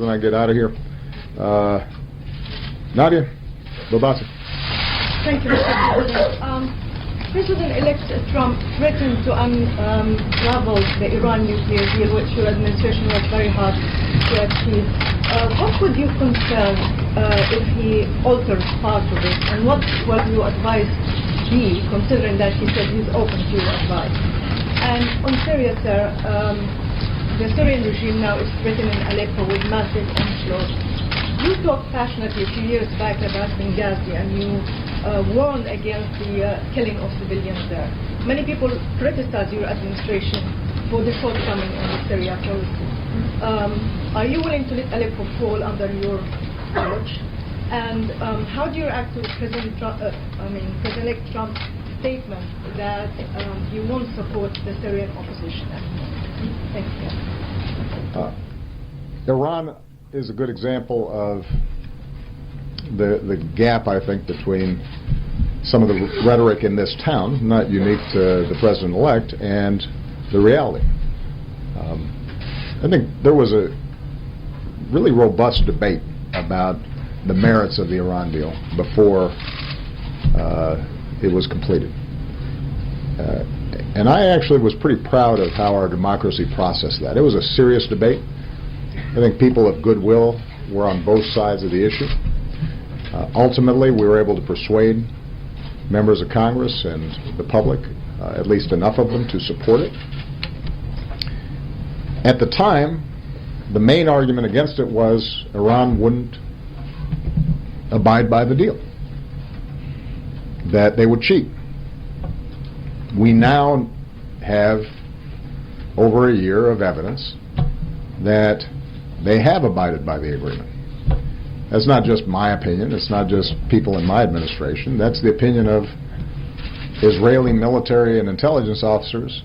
and I get out of here. Nadia, Babasa. Thank you, Mr. President. President-elect Trump threatened to unravel the Iran nuclear deal, which your administration worked very hard to achieve. What would your concern if he alters part of it, and what will your advice be, considering that he said he's open to your advice? And on Syria, sir, the Syrian regime now is threatening Aleppo with massive onslaught. You talked passionately a few years back about Benghazi, and you warned against the killing of civilians there. Many people criticize your administration for the shortcoming in the Syria policy. Are you willing to let Aleppo fall under your watch? And how do you react to President-elect Trump's statement that you won't support the Syrian opposition anymore? Thank you. Iran is a good example of the gap, I think, between some of the rhetoric in this town, not unique to the president-elect, and the reality. I think there was a really robust debate about the merits of the Iran deal before it was completed. And I actually was pretty proud of how our democracy processed that. It was a serious debate. I think people of goodwill were on both sides of the issue. Ultimately, we were able to persuade members of Congress and the public, at least enough of them, to support it. At the time, the main argument against it was Iran wouldn't abide by the deal, that they would cheat. We now have over a year of evidence that they have abided by the agreement. That's not just my opinion. It's not just people in my administration. That's the opinion of Israeli military and intelligence officers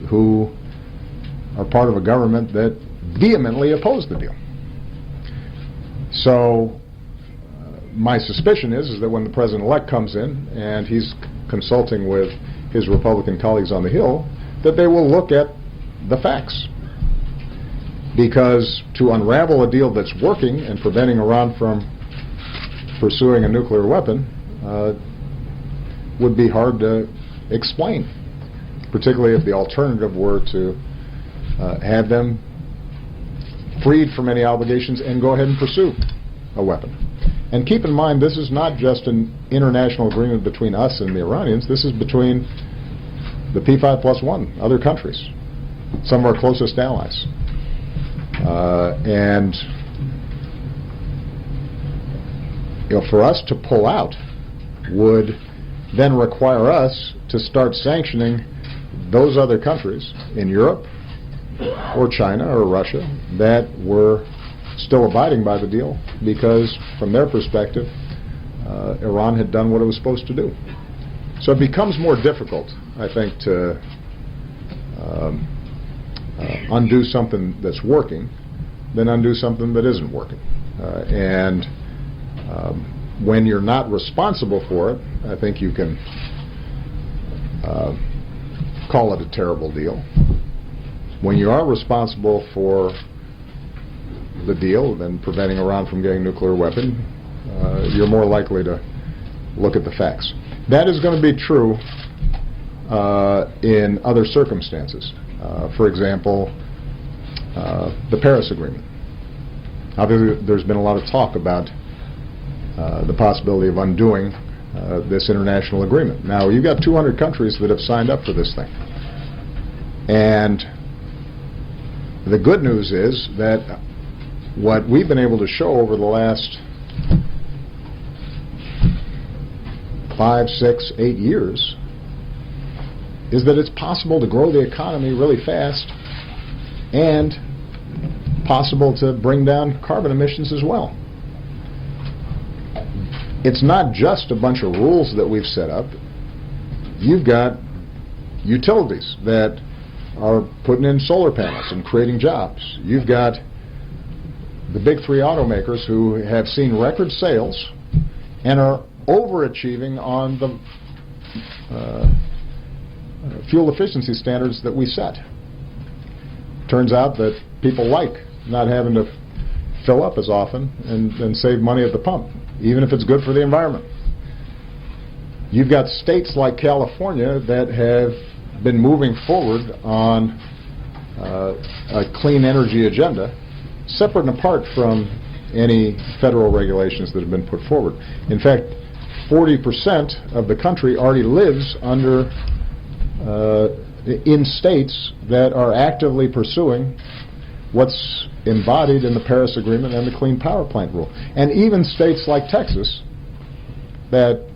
who are part of a government that vehemently opposed the deal. So my suspicion is that when the president-elect comes in and he's consulting with his Republican colleagues on the Hill, that they will look at the facts. Because to unravel a deal that's working and preventing Iran from pursuing a nuclear weapon would be hard to explain, particularly if the alternative were to have them freed from any obligations and go ahead and pursue a weapon. And keep in mind, this is not just an international agreement between us and the Iranians. This is between the P5+1, other countries, some of our closest allies. And for us to pull out would then require us to start sanctioning those other countries in Europe or China or Russia that were still abiding by the deal, because from their perspective Iran had done what it was supposed to do. So it becomes more difficult, I think, to undo something that's working than undo something that isn't working. And when you're not responsible for it, I think you can call it a terrible deal. When you are responsible for the deal and preventing Iran from getting a nuclear weapon, you're more likely to look at the facts. That is going to be true in other circumstances. For example, the Paris Agreement. Obviously, there's been a lot of talk about the possibility of undoing this international agreement. Now, you've got 200 countries that have signed up for this thing. And the good news is that what we've been able to show over the last 5, 6, 8 years is that it's possible to grow the economy really fast and possible to bring down carbon emissions as well. It's not just a bunch of rules that we've set up. You've got utilities that are putting in solar panels and creating jobs. You've got the big three automakers who have seen record sales and are overachieving on the fuel efficiency standards that we set. Turns out that people like not having to fill up as often and save money at the pump, even if it's good for the environment. You've got states like California that have been moving forward on a clean energy agenda, separate and apart from any federal regulations that have been put forward. In fact, 40% of the country already lives under in states that are actively pursuing what's embodied in the Paris Agreement and the Clean Power Plant Rule. And even states like Texas that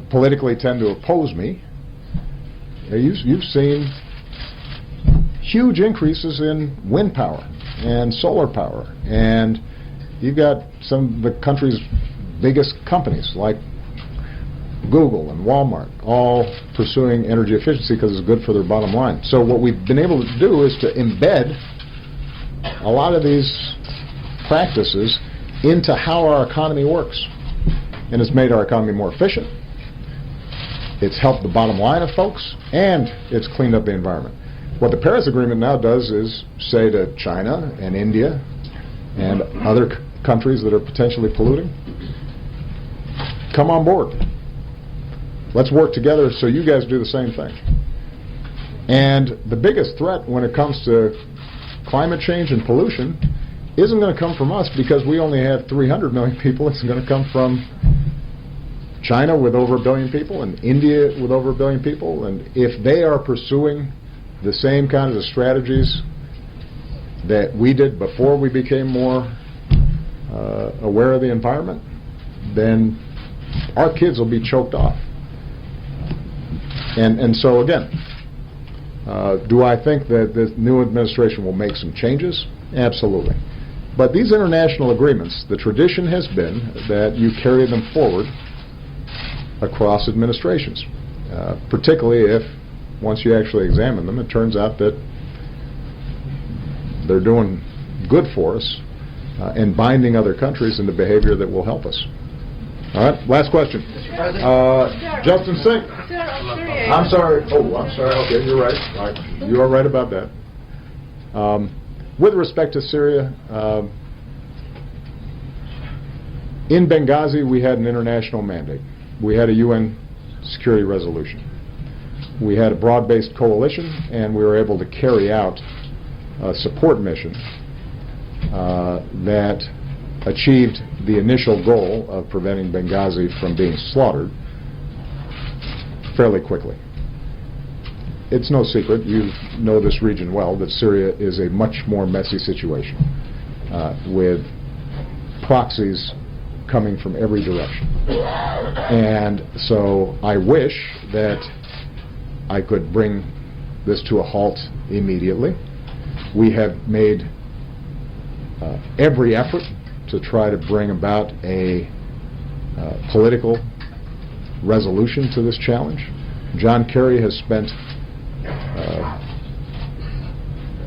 politically tend to oppose me, you've seen huge increases in wind power and solar power. And you've got some of the country's biggest companies like Google and Walmart all pursuing energy efficiency because it's good for their bottom line. So what we've been able to do is to embed a lot of these practices into how our economy works. And it's made our economy more efficient. It's helped the bottom line of folks, and it's cleaned up the environment. What the Paris Agreement now does is say to China and India and other countries that are potentially polluting, come on board. Let's work together so you guys do the same thing. And the biggest threat when it comes to climate change and pollution isn't going to come from us because we only have 300 million people. It's going to come from China with over 1 billion people and India with over 1 billion people. And if they are pursuing the same kinds of strategies that we did before we became more aware of the environment, then our kids will be choked off. And so again, do I think that the new administration will make some changes? Absolutely. But these international agreements, the tradition has been that you carry them forward across administrations, particularly if, once you actually examine them, it turns out that they're doing good for us and binding other countries into behavior that will help us. All right, last question. Justin Singh. I'm sorry. Oh, I'm sorry. Okay, you're right. You are right about that. With respect to Syria, in Benghazi we had an international mandate. We had a UN security resolution. We had a broad-based coalition, and we were able to carry out a support mission that achieved the initial goal of preventing Benghazi from being slaughtered fairly quickly. It's no secret, you know this region well, that Syria is a much more messy situation with proxies coming from every direction. And so I wish that I could bring this to a halt immediately. We have made every effort to try to bring about a political resolution to this challenge. John Kerry has spent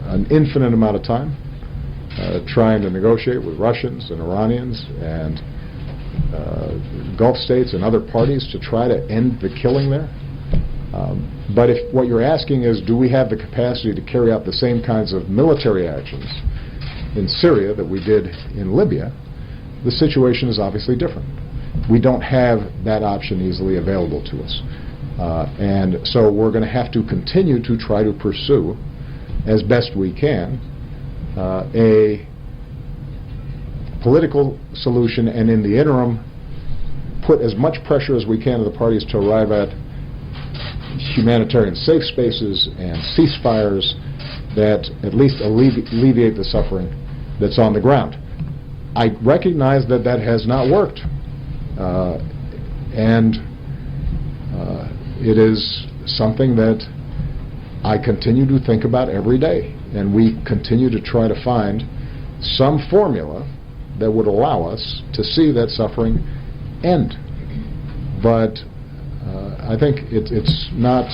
an infinite amount of time trying to negotiate with Russians and Iranians and Gulf states and other parties to try to end the killing there. But if what you're asking is, do we have the capacity to carry out the same kinds of military actions in Syria that we did in Libya, the situation is obviously different. We don't have that option easily available to us. And so we're going to have to continue to try to pursue, as best we can, a political solution, and in the interim, put as much pressure as we can on the parties to arrive at humanitarian safe spaces and ceasefires that at least alleviate the suffering that's on the ground. I recognize that that has not worked, and it is something that I continue to think about every day, and we continue to try to find some formula that would allow us to see that suffering end. But I think it's not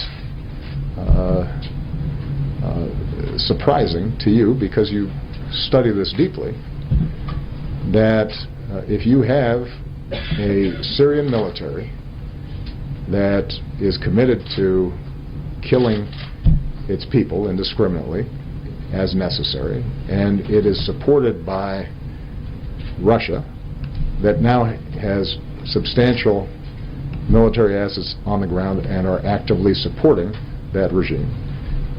surprising to you, because you study this deeply, that if you have a Syrian military that is committed to killing its people indiscriminately as necessary, and it is supported by Russia, that now has substantial military assets on the ground and are actively supporting that regime,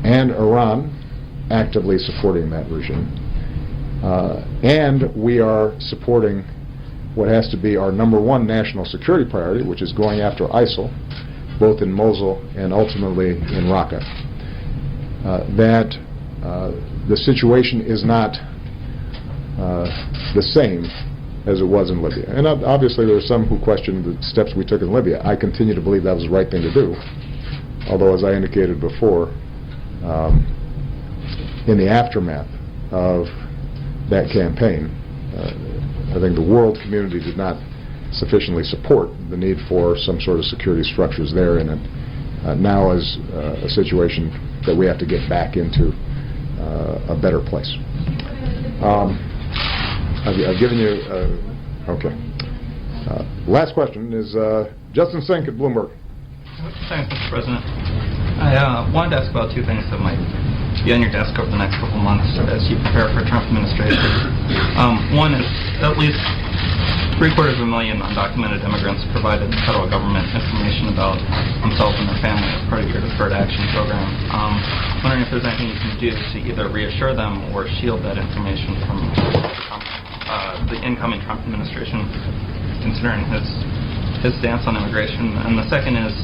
and Iran actively supporting that regime. And we are supporting what has to be our number one national security priority, which is going after ISIL, both in Mosul and ultimately in Raqqa. That the situation is not the same as it was in Libya. And obviously there are some who question the steps we took in Libya. I continue to believe that was the right thing to do, although, as I indicated before, in the aftermath of that campaign, I think the world community did not sufficiently support the need for some sort of security structures there, and it now is a situation that we have to get back into a better place. I've given you, okay. Last question is Justin Sink at Bloomberg. Thanks, Mr. President. I wanted to ask about two things that might be on your desk over the next couple months as you prepare for Trump administration. One is at least 750,000 undocumented immigrants provided the federal government information about themselves and their family as part of your Deferred Action Program. Wondering if there's anything you can do to either reassure them or shield that information from the incoming Trump administration, considering his stance on immigration. And the second is,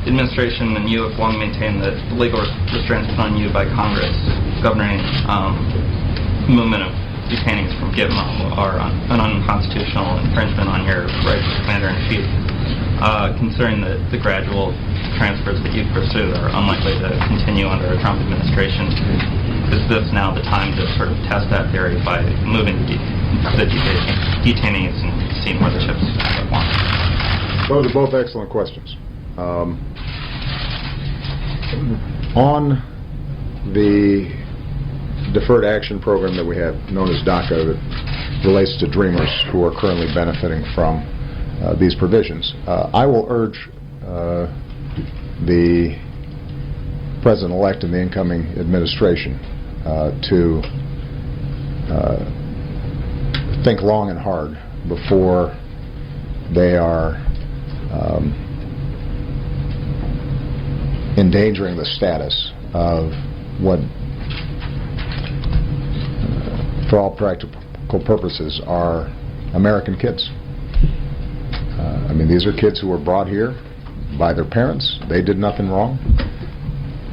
the administration and you have long maintained that the legal restraints put on you by Congress governing movement of detainees from Gitmo are an unconstitutional infringement on your rights as Commander-in-Chief. Considering the gradual transfers that you've pursued are unlikely to continue under a Trump administration, is this now the time to sort of test that theory by moving the detainees and seeing where the chips fall? Those are both excellent questions. On the Deferred Action Program that we have, known as DACA, that relates to Dreamers who are currently benefiting from these provisions, I will urge the President-elect and the incoming administration to think long and hard before they are endangering the status of what, for all practical purposes, are American kids. I mean, these are kids who were brought here by their parents. They did nothing wrong.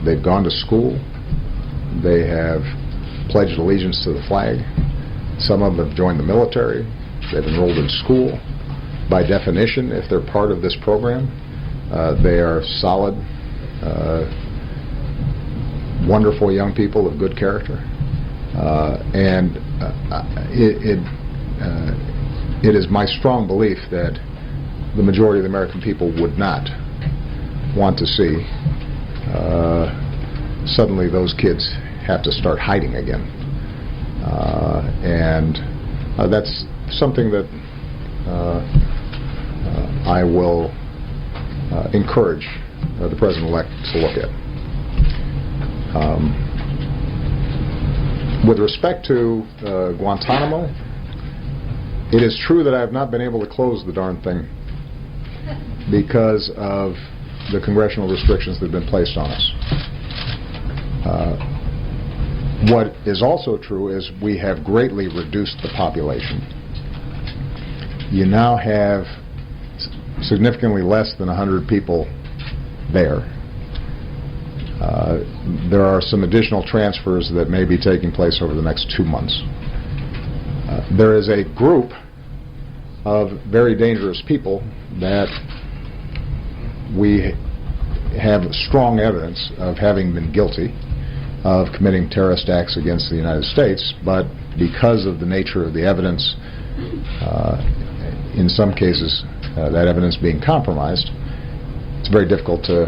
They've gone to school. They have pledged allegiance to the flag. Some of them have joined the military. They've enrolled in school. By definition, if they're part of this program, they are solid, wonderful young people of good character. And it is my strong belief that the majority of the American people would not want to see suddenly those kids have to start hiding again. And that's something that I will encourage the President-elect to look at. With respect to Guantanamo, it is true that I have not been able to close the darn thing because of the congressional restrictions that have been placed on us. What is also true is we have greatly reduced the population. You now have significantly less than 100 people there. There are some additional transfers that may be taking place over the next 2 months. There is a group of very dangerous people that we have strong evidence of having been guilty of committing terrorist acts against the United States, but because of the nature of the evidence, in some cases that evidence being compromised, it's very difficult to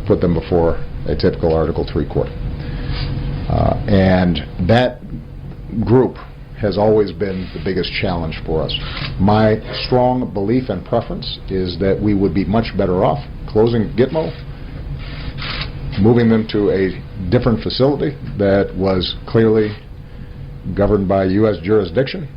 put them before a typical Article III court. And that group has always been the biggest challenge for us. My strong belief and preference is that we would be much better off closing Gitmo, moving them to a different facility that was clearly governed by U.S. jurisdiction,